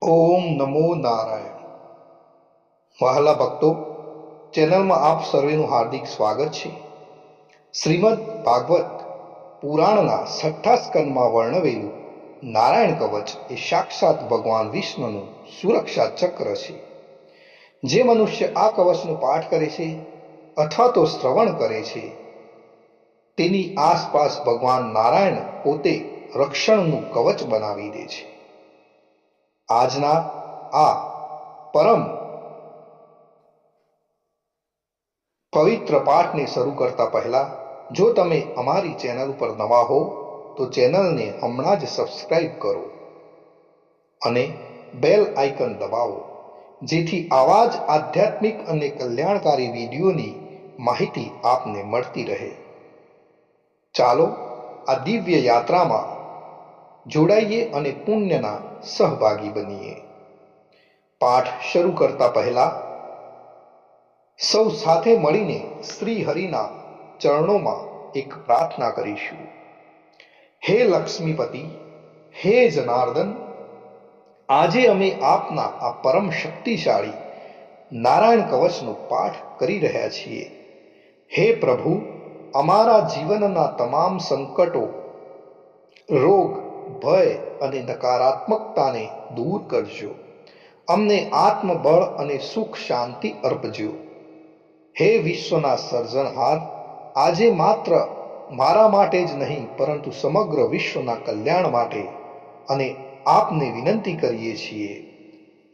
ઓમ નમો નારાયણ. વહાલા ભક્તો, ચેનલમાં આપ સર્વેનું હાર્દિક સ્વાગત છે. શ્રીમદ ભાગવત પુરાણના 6ઠ્ઠા સ્કંદમાં વર્ણવેલું નારાયણ કવચ એ સાક્ષાત ભગવાન વિષ્ણુનું સુરક્ષા ચક્ર છે. જે મનુષ્ય આ કવચનો પાઠ કરે છે અથવા તો શ્રવણ કરે છે તેની આસપાસ ભગવાન નારાયણ પોતે રક્ષણનું કવચ બનાવી દે છે. આજના આ પરમ પવિત્ર પાઠને શરૂ કરતા પહેલા, જો તમે અમારી ચેનલ પર નવા હો તો ચેનલને હમણાં જ સબસ્ક્રાઇબ કરો અને બેલ આઇકન દબાવો, જેથી આવા જ આધ્યાત્મિક અને કલ્યાણકારી વિડીયોની માહિતી આપને મળતી રહે. ચાલો આ દિવ્ય યાત્રામાં જોડાઈએ અને પુણ્યના સહભાગી બનીએ. પાઠ શરૂ કરતા પહેલા સૌ સાથે મળીને શ્રી હરિના ચરણોમાં એક પ્રાર્થના કરીશું. હે લક્ષ્મીપતિ, હે જનાર્દન, આજે અમે આપના આ પરમ શક્તિશાળી નારાયણ કવચનો પાઠ કરી રહ્યા છીએ. હે પ્રભુ, અમારા જીવનના તમામ સંકટો, રોગ, ભય અને નકારાત્મકતાને દૂર કરજો. અમને આત્મબળ અને સુખ શાંતિ અર્પજો. હે વિશ્વના સર્જનહાર, આજે માત્ર મારા માટે જ નહીં પરંતુ સમગ્ર વિશ્વના કલ્યાણ માટે અને આપને વિનંતી કરીએ છીએ,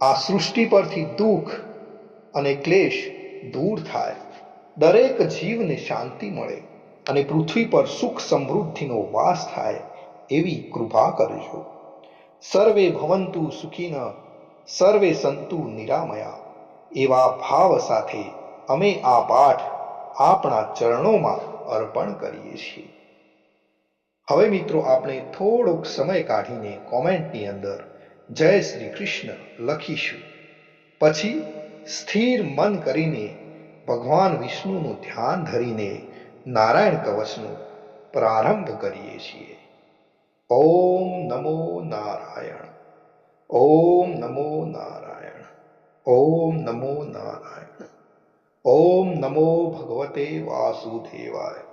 આ સૃષ્ટિ પરથી દુઃખ અને ક્લેશ દૂર થાય, દરેક જીવને શાંતિ મળે અને પૃથ્વી પર સુખ સમૃદ્ધિનો વાસ થાય એવી કૃપા કરજો. સર્વે ભવંતુ સુખીન, સર્વે સંતુ નિરામયા, એવા ભાવ સાથે અમે આ પાઠ આપણા ચરણોમાં અર્પણ કરીએ છીએ. હવે મિત્રો, આપણે થોડોક સમય કાઢીને કોમેન્ટની અંદર જય શ્રી કૃષ્ણ લખીશું. પછી સ્થિર મન કરીને ભગવાન વિષ્ણુનું ધ્યાન ધરીને નારાયણ કવચનો પ્રારંભ કરીએ છીએ. ઓમ નમો નારાયણ. ઓમ નમો નારાયણ. ઓમ નમો નારાયણ. ઓમ નમો ભગવતે વાસુદેવાય.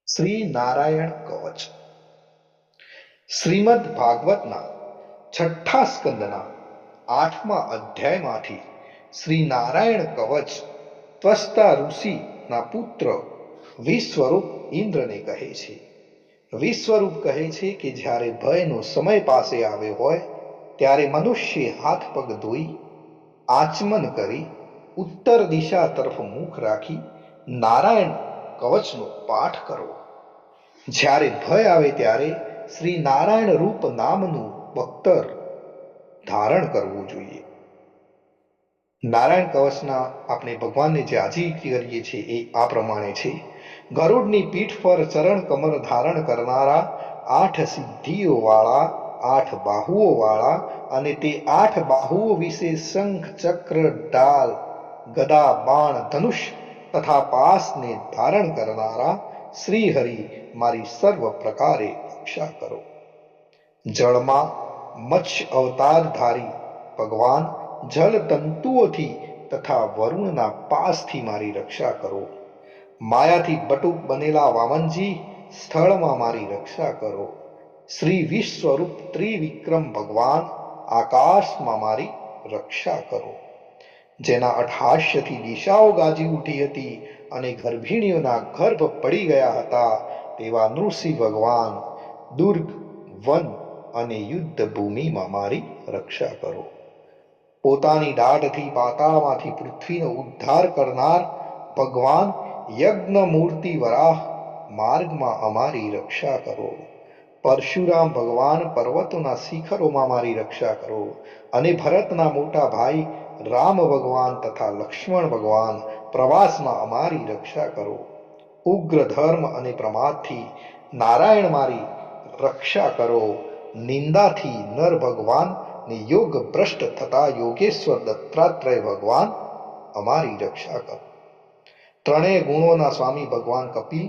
શ્રી નારાયણ કવચ. શ્રીમદ ભાગવતના 6ઠ્ઠા સ્કંદના 8મા અધ્યાયમાંથી શ્રી નારાયણ કવચ ત્વષ્ટા ઋષિના પુત્ર વિશ્વરૂપ ઇન્દ્રને કહે છે. વિશ્વરૂપ કહે છે કે જ્યારે ભયનો સમય પાસે આવ્યો હોય ત્યારે મનુષ્ય હાથ પગ ધોઈ આચમન કરી ઉત્તર દિશા તરફ મુખ રાખી નારાયણ કવચનો પાઠ કરો. જ્યારે ભય આવે ત્યારે શ્રી નારાયણ રૂપ નામનું બખ્તર ધારણ કરવું જોઈએ. નારાયણ કવચના આપણે ભગવાનને જે આજી કરીએ છીએ એ આ પ્રમાણે છે. ગરુડની પીઠ પર ચરણ કમર ધારણ કરનારા, 8 સિદ્ધિઓ વાળા, 8 બાહુઓ વાળા અને તે 8 બાહુઓ વિશે શંખ, ચક્ર, ઢાલ, ગદા, બાણ, ધનુષ તથા પાસને ધારણ કરનારા શ્રી હરિ મારી સર્વ પ્રકારે રક્ષા કરો. જળમાં મત્સ્ય અવતારધારી ભગવાન જલ તંતુઓથી તથા વરુણના પાસથી મારી રક્ષા કરો. માયાથી બટુક બનેલા વામનજી સ્થળમાં મારી રક્ષા કરો. શ્રી વિશ્વરૂપ ત્રિવિક્રમ ભગવાન આકાશમાં મારી રક્ષા કરો. જેના અટ્ટહાસ્યથી દિશાઓ ગાજી ઉઠી હતી અને ગર્ભિણીઓના ગર્ભ પડી ગયા હતા તેવા નૃસિંહ ભગવાન દુર્ગ, વન અને યુદ્ધ ભૂમિમાં મારી રક્ષા કરો. પોતાની દાઢથી પાતાળમાંથી પૃથ્વીનો ઉદ્ધાર કરનાર ભગવાન યજ્ઞ મૂર્તિ વરાહ માર્ગમાં અમારી રક્ષા કરો. પરશુરામ ભગવાન પર્વતોના શિખરોમાં મારી રક્ષા કરો અને ભરતના મોટા ભાઈ રામ ભગવાન તથા લક્ષ્મણ ભગવાન પ્રવાસમાં અમારી રક્ષા કરો. ઉગ્ર ધર્મ અને પ્રમાદથી નારાયણ મારી રક્ષા કરો. નિંદાથી નર ભગવાન ને યોગ ભ્રષ્ટ થતા યોગેશ્વર દત્તાત્રેય ભગવાન અમારી રક્ષા કરો. ત્રણેય ગુણોના સ્વામી ભગવાન કપિલ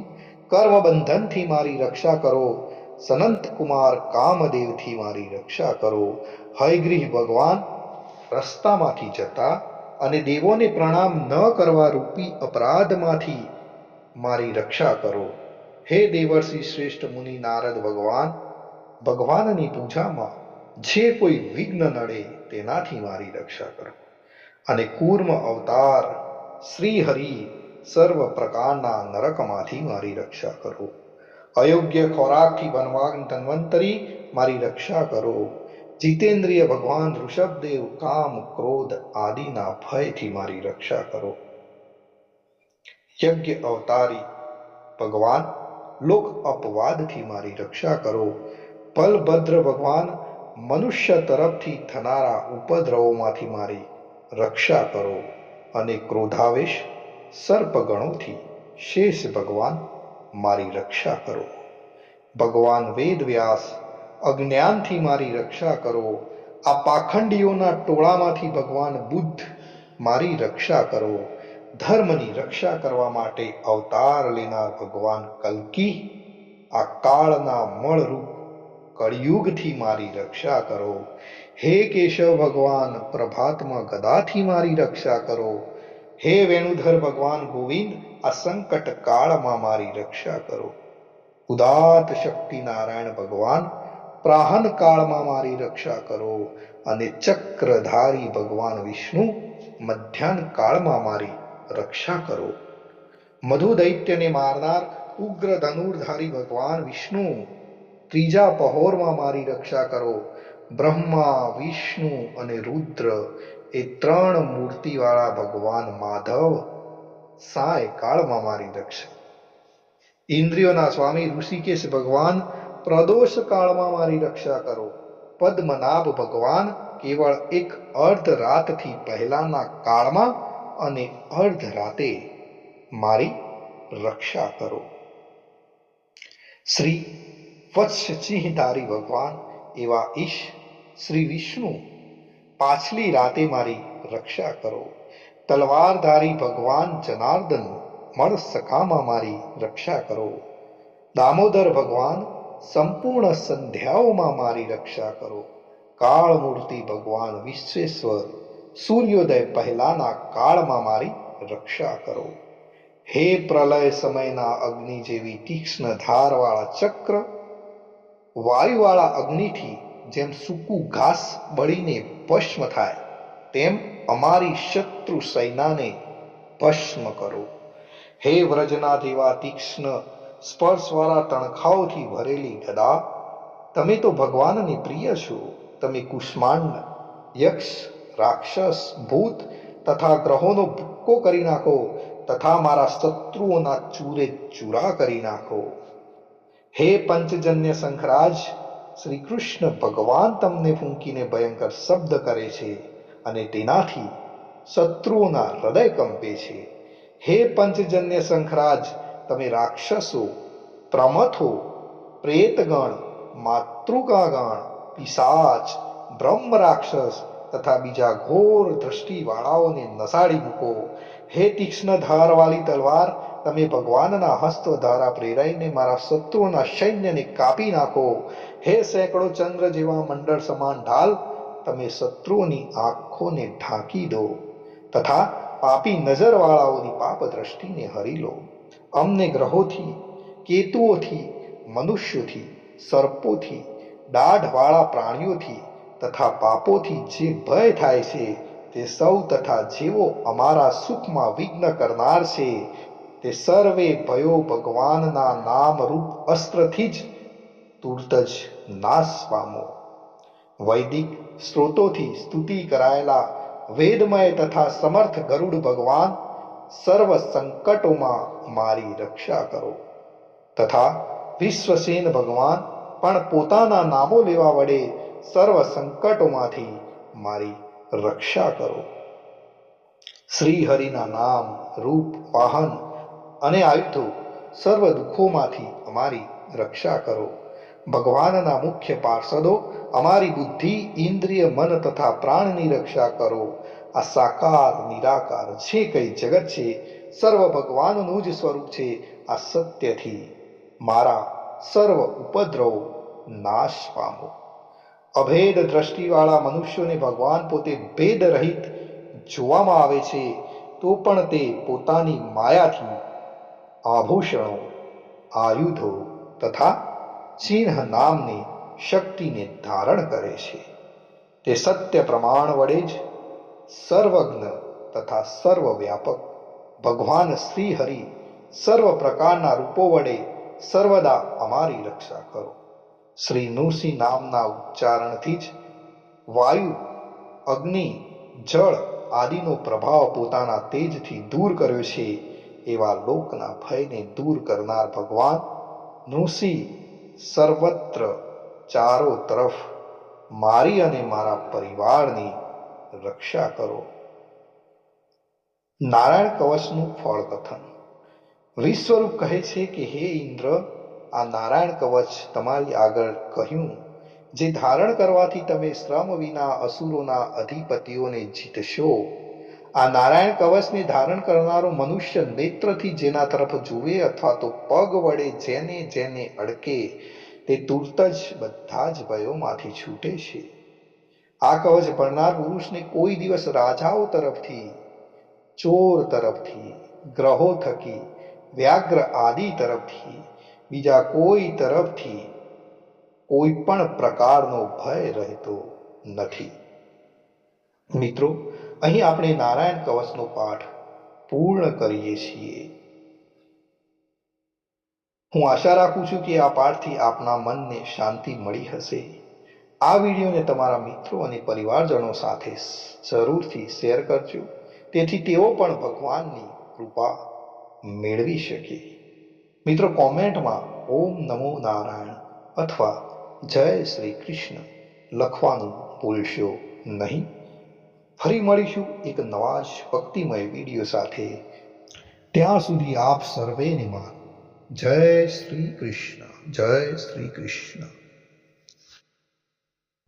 કર્મબંધનથી મારી રક્ષા કરો સનંત કુમાર કામદેવથી મારી રક્ષા કરો. હયગ્રીહ ભગવાન રસ્તામાંથી જતા અને દેવોને પ્રણામ ન કરવા રૂપી અપરાધમાંથી મારી રક્ષા કરો. હે દેવર્ષિ શ્રેષ્ઠ મુનિ નારદ ભગવાન, ભગવાનની પૂજામાં જે કોઈ વિઘ્ન નડે તેનાથી મારી રક્ષા કરો. અને કૂર્મ અવતાર શ્રી હરિ સર્વ પ્રકારના નરકમાંથી મારી રક્ષા કરો. અયોગ્ય ખોરાકથી બનવાન ધન્વંતરી મારી રક્ષા કરો. જીતેન્દ્રિય ભગવાન ઋષભદેવ કામ ક્રોધ આદિના ભયથી મારી રક્ષા કરો. યજ્ઞ અવતારી ભગવાન લોક અપવાદથી મારી રક્ષા કરો. બલભદ્ર ભગવાન મનુષ્ય તરફથી થનારા ઉપદ્રવોમાંથી મારી રક્ષા કરો. અને ક્રોધાવેશ સર્પગણોથી શેષ ભગવાન મારી રક્ષા કરો. ભગવાન વેદવ્યાસ અજ્ઞાનથી મારી રક્ષા કરો. આ પાખંડીઓના ટોળામાંથી ભગવાન બુદ્ધ મારી રક્ષા કરો. ધર્મની રક્ષા કરવા માટે અવતાર લેનાર ભગવાન કલ્કી આ કાળના મળરૂપ કળિયુગથી મારી રક્ષા કરો. હે કેશવ ભગવાન પ્રભાતમાં ગદાથી મારી રક્ષા કરો. હે વેણુધર ભગવાન ગોવિંદ આ સંકટ કાળમાં મારી રક્ષા કરો. ઉદાત શક્તિ નારાયણ ભગવાન પ્રાહન કાળમાં મારી રક્ષા કરો. અને ચક્રધારી ભગવાન વિષ્ણુ મધ્યાહન કાળમાં મારી રક્ષા કરો. મધુ દૈત્યને મારનાર ઉગ્ર ધનુર્ધારી ભગવાન વિષ્ણુ ત્રીજા પહોરમાં મારી રક્ષા કરો. બ્રહ્મા વિષ્ણુ અને રુદ્ર એ ત્રણ મૂર્તિવાળા ભગવાન માધવ સાય કાળમાં મારી રક્ષા. ઇન્દ્રિયોના સ્વામી ઋષિકેશ ભગવાન પ્રદોષ કાળમાં મારી રક્ષા કરો. પદ્મનાભ ભગવાન કેવળ એક અર્ધ રાતથી પહેલાના કાળમાં અને અર્ધ રાતે મારી રક્ષા કરો. શ્રી વત્સસિંહધારી ભગવાન એવા ઈશ શ્રી વિષ્ણુ પાછલી રાતે મારી રક્ષા કરો. તલવારધારી ભગવાન જનાર્દન મળ સખામાં મારી રક્ષા કરો. દામોદર ભગવાન સંપૂર્ણ સંધ્યાઓમાં મારી રક્ષા કરો. કાળમૂર્તિ ભગવાન વિશ્વેશ્વર સૂર્યોદય પહેલાના કાળમાં મારી રક્ષા કરો. હે પ્રલય સમયના અગ્નિ જેવી તીક્ષ્ણ ધારવાળા ચક્ર, વાયુવાળા અગ્નિથી જેમ સૂકું ઘાસ બળીને ભસ્મ થાય તેમ અમારી શત્રુ સૈનાને ભસ્મ કરો. હે વ્રજના દેવા તીક્ષ્ણ સ્પર્શવાળા તણખાઓથી ભરેલી ગદા, તમે તો ભગવાનને પ્રિય છો. તમે કુષ્માંડ, યક્ષ, રાક્ષસ, ભૂત તથા ગ્રહોનો ભૂક્કો કરી નાખો તથા મારા શત્રુઓના ચૂરે ચૂરા કરી નાખો. હે પંચજન્ય શંખરાજ, શ્રી કૃષ્ણ ભગવાન તમને ફૂંકીને ભયંકર શબ્દ કરે છે અને તેનાથી શત્રુઓના હૃદય કંપે છે. હે પંચજન્ય શંખરાજ, તમે રાક્ષસો, પ્રમથો, પ્રેતગણ, માતૃકાગણ, પિશાચ, બ્રહ્મ રાક્ષસ તથા બીજા ઘોર દ્રષ્ટિવાળાઓને નસાડી મૂકો. હે તીક્ષ્ણ ધારવાળી તલવાર, તમે ભગવાનના હસ્ત દ્વારા પ્રેરાઈને મારા શત્રુઓના સૈન્યને કાપી નાખો. હે સેંકડો ચંદ્ર જેવા મંડળ સમાન ઢાલ, તમે શત્રુઓની આંખોને ઢાંકી દો તથા પાપી નજરવાળાઓની પાપ દ્રષ્ટિને હરી લો. અમને ગ્રહોથી, કેતુઓથી, મનુષ્યોથી, સર્પોથી, દાઢવાળા પ્રાણીઓથી તથા પાપોથી જે ભય થાય છે તે સૌ તથા જેઓ અમારા સુખમાં વિઘ્ન કરનાર છે તે સર્વે ભયો ભગવાનના નામરૂપ અસ્ત્રથી જ તુરત જ નાશ પામો. વૈદિક સ્ત્રોતોથી સ્તુતિ કરાયેલા વેદમય તથા સમર્થ ગરુડ ભગવાન સર્વ સંકટોમાં મારી રક્ષા કરો તથા વિશ્વસેન ભગવાન પણ પોતાના નામો લેવા વડે સર્વ સંકટોમાંથી મારી રક્ષા કરો. શ્રી હરિના નામ, રૂપ, વાહન અને આયુધો સર્વ દુઃખોમાંથી અમારી રક્ષા કરો. ભગવાનના મુખ્ય પાર્ષદો અમારી બુદ્ધિ, ઇન્દ્રિય, મન તથા પ્રાણની રક્ષા કરો. આ સાકાર નિરાકાર જે કંઈ જગત છે સર્વ ભગવાનનું જ સ્વરૂપ છે. આ સત્યથી મારા સર્વ ઉપદ્રવો નાશ પામો. અભેદ દ્રષ્ટિવાળા મનુષ્યોને ભગવાન પોતે ભેદ રહિત જોવામાં આવે છે, તો પણ તે પોતાની માયાથી આભૂષણો, આયુધો તથા ચિહ્ન નામની શક્તિને ધારણ કરે છે. તે સત્ય પ્રમાણ વડે જ સર્વજ્ઞ તથા સર્વવ્યાપક ભગવાન શ્રી હરિ સર્વ પ્રકારના રૂપો વડે સર્વદા અમારી રક્ષા કરો. શ્રી નૃસિંહ નામના ઉચ્ચારણથી જ વાયુ, અગ્નિ, જળ આદિનો પ્રભાવ પોતાના તેજથી દૂર કર્યો છે. એવા લોકના ભયને દૂર કરનાર ભગવાન નૃસિંહ સર્વત્ર ચારો તરફ મારી અને મારા પરિવારની રક્ષા કરો. નારાયણ કવચનું ફળ કથન. વિશ્વરૂપ કહે છે કે હે ઇન્દ્ર, આ નારાયણ કવચ તમારી આગળ કહ્યું, જે ધારણ કરવાથી તમે શ્રમ વિના અસુરોના અધિપતિઓને જીતશો. આ નારાયણ કવચને ધારણ કરનારો મનુષ્ય નેત્રથી જેના તરફ જુએ અથવા તો પગ વડે જેને જેને અડકે તે તુરત જ બધા જ ભયોમાંથી છૂટે છે. આ કવચ ભણનાર પુરુષને કોઈ દિવસ રાજાઓ તરફથી, ચોર તરફથી, ગ્રહો થકી, વ્યાઘ્ર આદિ તરફથી, બીજા કોઈ તરફથી કોઈ પણ પ્રકારનો ભય રહેતો નથી. મિત્રો, અહીં આપણે નારાયણ કવચનો પાઠ પૂર્ણ કરીએ છીએ. હું આશા રાખું છું કે આ પાઠથી આપના મનને શાંતિ મળી હશે. આ વિડીયોને તમારા મિત્રો અને પરિવારજનો સાથે જરૂરથી શેર કરજો, તેથી તેઓ પણ ભગવાનની કૃપા મેળવી શકે. મિત્રો, કોમેન્ટમાં ઓમ નમો નારાયણ અથવા જય શ્રી કૃષ્ણ લખવાનું ભૂલશો નહીં. ફરી મળીશું એક નવા જ ભક્તિમય વિડીયો સાથે. ત્યાં સુધી આપ સર્વેને મારા જય શ્રી કૃષ્ણ, જય શ્રી કૃષ્ણ.